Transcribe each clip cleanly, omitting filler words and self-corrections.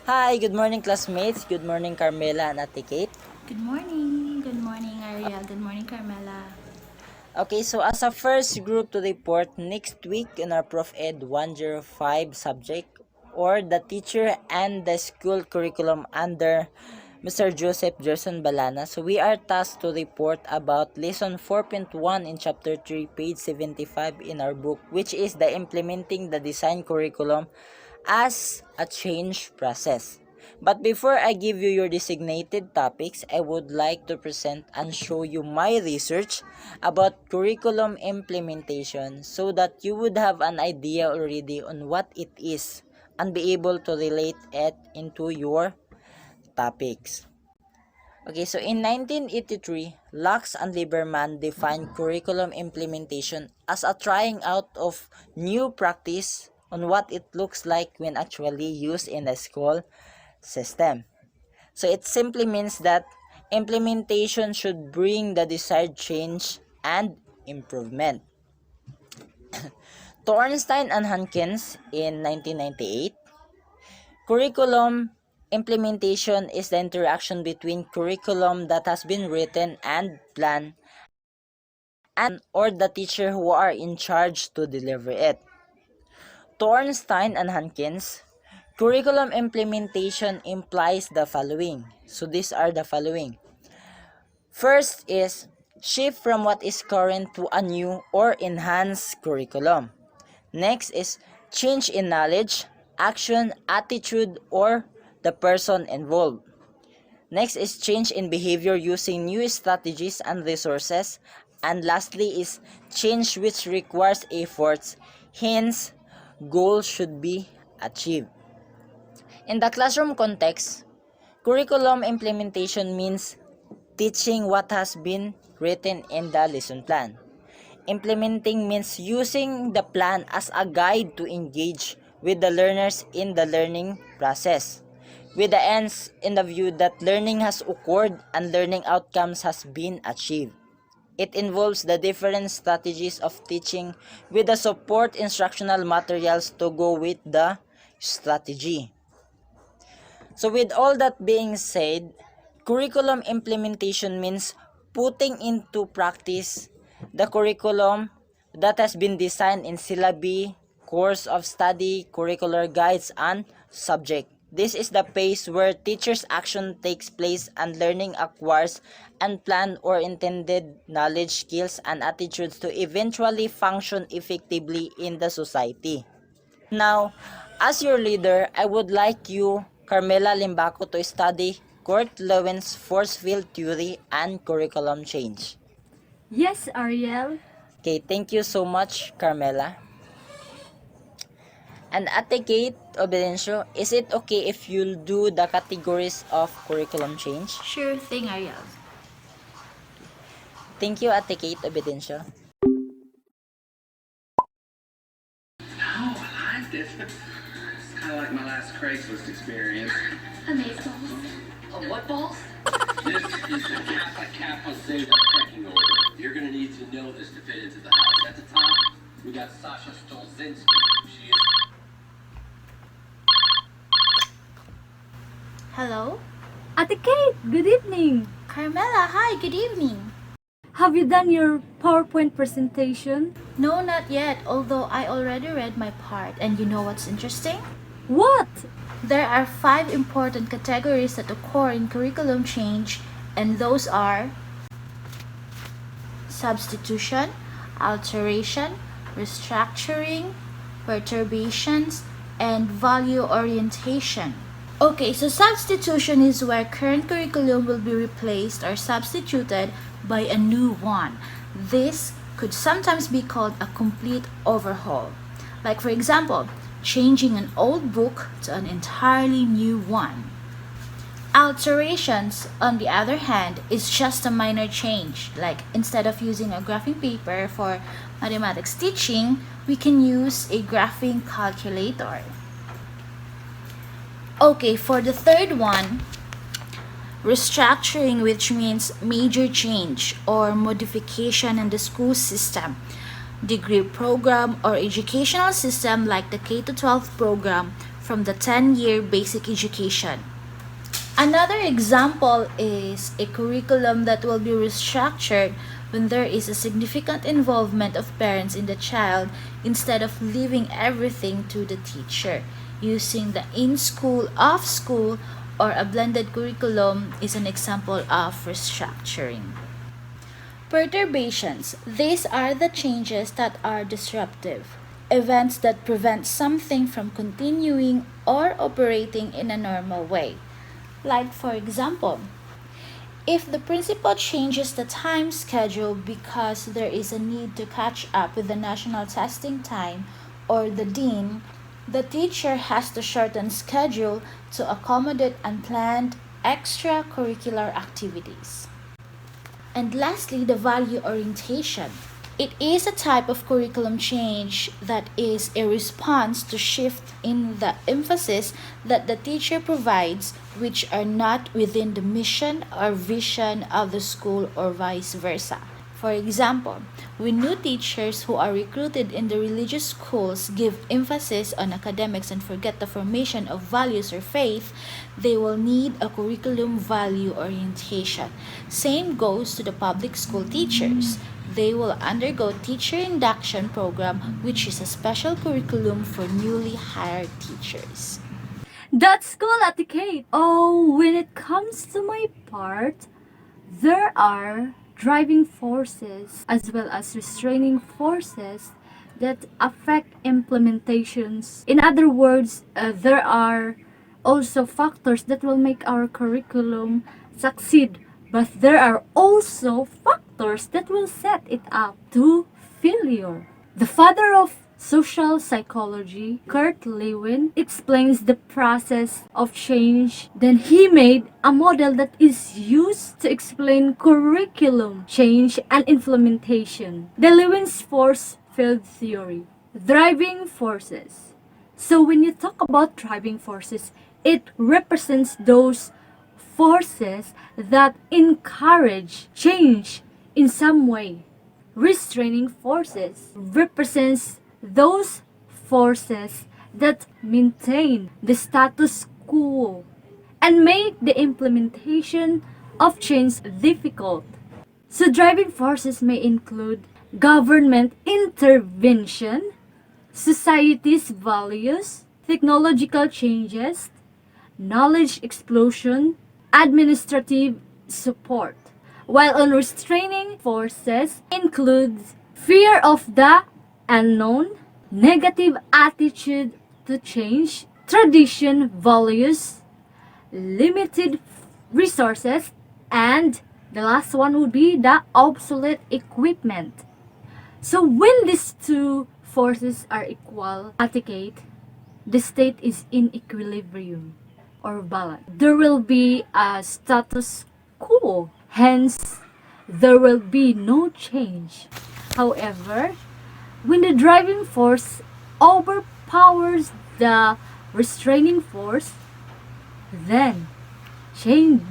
Hi, good morning classmates. Good morning Carmela and Ate Kate. Good morning. Good morning, Ariel. Good morning, Carmela. Okay, so as a first group to report next week in our Prof Ed 105 subject or the teacher and the school curriculum under Mr. Joseph Gerson Balana. So we are tasked to report about lesson 4.1 in chapter 3 page 75 in our book, which is the implementing the design curriculum as a change process. But before I give you your designated topics, I would like to present and show you my research about curriculum implementation so that you would have an idea already on what it is and be able to relate it into your topics. Okay, so in 1983, Lux and Lieberman defined curriculum implementation as a trying out of new practice on what it looks like when actually used in a school system. So it simply means that implementation should bring the desired change and improvement. Thornstein and Hankins in 1998, curriculum implementation is the interaction between curriculum that has been written and planned and or the teacher who are in charge to deliver it. Thornstein and Hankins, curriculum implementation implies the following. So these are the following. First is shift from what is current to a new or enhanced curriculum. Next is change in knowledge, action, attitude, or the person involved. Next is change in behavior using new strategies and resources. And lastly is change which requires efforts, hence, goals should be achieved. In the classroom context, curriculum implementation means teaching what has been written in the lesson plan. Implementing means using the plan as a guide to engage with the learners in the learning process, with the ends in the view that learning has occurred and learning outcomes has been achieved. It involves the different strategies of teaching with the support instructional materials to go with the strategy. So with all that being said, curriculum implementation means putting into practice the curriculum that has been designed in syllabi, course of study, curricular guides, and subject. This is the phase where teacher's action takes place and learning acquires unplanned or intended knowledge, skills, and attitudes to eventually function effectively in the society. Now, as your leader, I would like you, Carmela Limbaco, to study Kurt Lewin's force field theory and curriculum change. Yes, Ariel. Okay, thank you so much, Carmela. And Ate Kate Obedencio, is it okay if you'll do the categories of curriculum change? Sure thing, Ariel. Thank you, Ate Kate Obedencio. Oh, I liked it. It's kind of like my last Craigslist experience. Amazeballs. What balls? This is the Kappa Zeta pecking order. You're gonna need to know this to fit into the house. At the top, we got Sasha Stolzinski. She is Hello? Ate Kate, good evening. Carmela, hi, good evening. Have you done your PowerPoint presentation? No, not yet, although I already read my part. And you know what's interesting? What? There are 5 important categories that occur in curriculum change, and those are substitution, alteration, restructuring, perturbations, and value orientation. Okay, so substitution is where current curriculum will be replaced or substituted by a new one. This could sometimes be called a complete overhaul. Like for example, changing an old book to an entirely new one. Alterations, on the other hand, is just a minor change. Like instead of using a graphing paper for mathematics teaching, we can use a graphing calculator. Okay, for the third one, restructuring, which means major change or modification in the school system, degree program, or educational system like the K-12 program from the 10-year basic education. Another example is a curriculum that will be restructured when there is a significant involvement of parents in the child instead of leaving everything to the teacher. Using the in-school, off-school, or a blended curriculum is an example of restructuring. Perturbations. These are the changes that are disruptive. Events that prevent something from continuing or operating in a normal way. Like, for example, if the principal changes the time schedule because there is a need to catch up with the national testing time, or the dean, the teacher has to shorten schedule to accommodate unplanned extracurricular activities. And lastly, the value orientation. It is a type of curriculum change that is a response to shift in the emphasis that the teacher provides, which are not within the mission or vision of the school or vice versa. For example, when new teachers who are recruited in the religious schools give emphasis on academics and forget the formation of values or faith, they will need a curriculum value orientation. Same goes to the public school teachers. They will undergo teacher induction program, which is a special curriculum for newly hired teachers. That's school etiquette. Oh, when it comes to my part, there are driving forces as well as restraining forces that affect implementations. In other words, there are also factors that will make our curriculum succeed, but there are also factors that will set it up to failure. The father of social psychology, Kurt Lewin, explains the process of change. Then he made a model that is used to explain curriculum change and implementation. The Lewin's force field theory. Driving forces. So when you talk about driving forces, it represents those forces that encourage change in some way. Restraining forces represents those forces that maintain the status quo and make the implementation of change difficult. So driving forces may include government intervention, society's values, technological changes, knowledge explosion, administrative support. While unrestraining forces includes fear of the unknown, negative attitude to change, tradition values, limited resources, and the last one would be the obsolete equipment. So when these two forces are equal etiquette, the state is in equilibrium or balance. There will be a status quo, hence there will be no change. However, when the driving force overpowers the restraining force, then change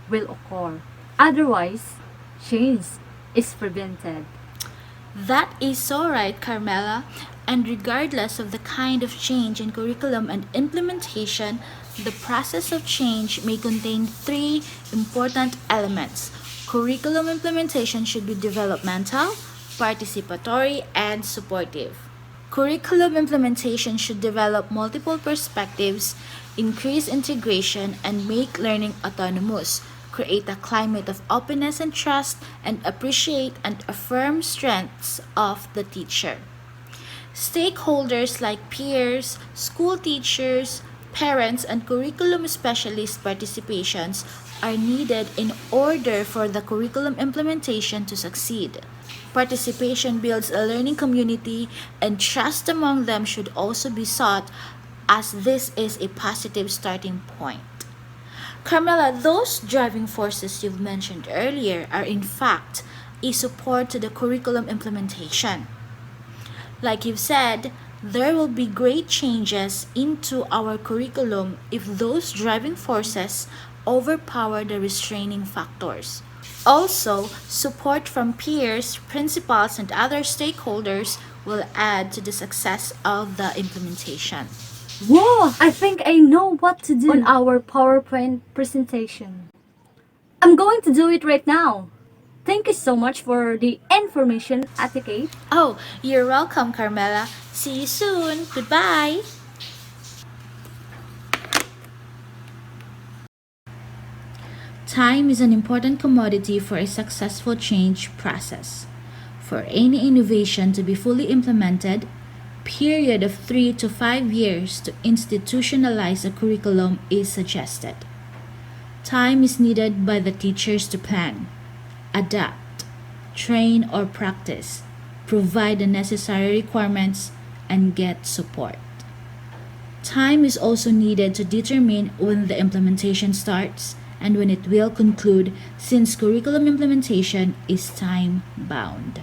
will occur. Otherwise, change is prevented. That is so right, Carmela. And regardless of the kind of change in curriculum and implementation, the process of change may contain three important elements. Curriculum implementation should be developmental, participatory, and supportive. Curriculum implementation should develop multiple perspectives, increase integration, and make learning autonomous, create a climate of openness and trust, and appreciate and affirm strengths of the teacher. Stakeholders like peers, school teachers, parents, and curriculum specialist participations are needed in order for the curriculum implementation to succeed. Participation builds a learning community, and trust among them should also be sought, as this is a positive starting point. Carmela, those driving forces you've mentioned earlier are in fact a support to the curriculum implementation. Like you've said, there will be great changes into our curriculum if those driving forces overpower the restraining factors. Also, support from peers, principals, and other stakeholders will add to the success of the implementation. Whoa! I think I know what to do on our PowerPoint presentation. I'm going to do it right now. Thank you so much for the information, Ate Kate. Oh, you're welcome, Carmela. See you soon. Goodbye. Time is an important commodity for a successful change process. For any innovation to be fully implemented, period of 3 to 5 years to institutionalize a curriculum is suggested. Time is needed by the teachers to plan, adapt, train or practice, provide the necessary requirements, and get support. Time is also needed to determine when the implementation starts and when it will conclude, since curriculum implementation is time bound.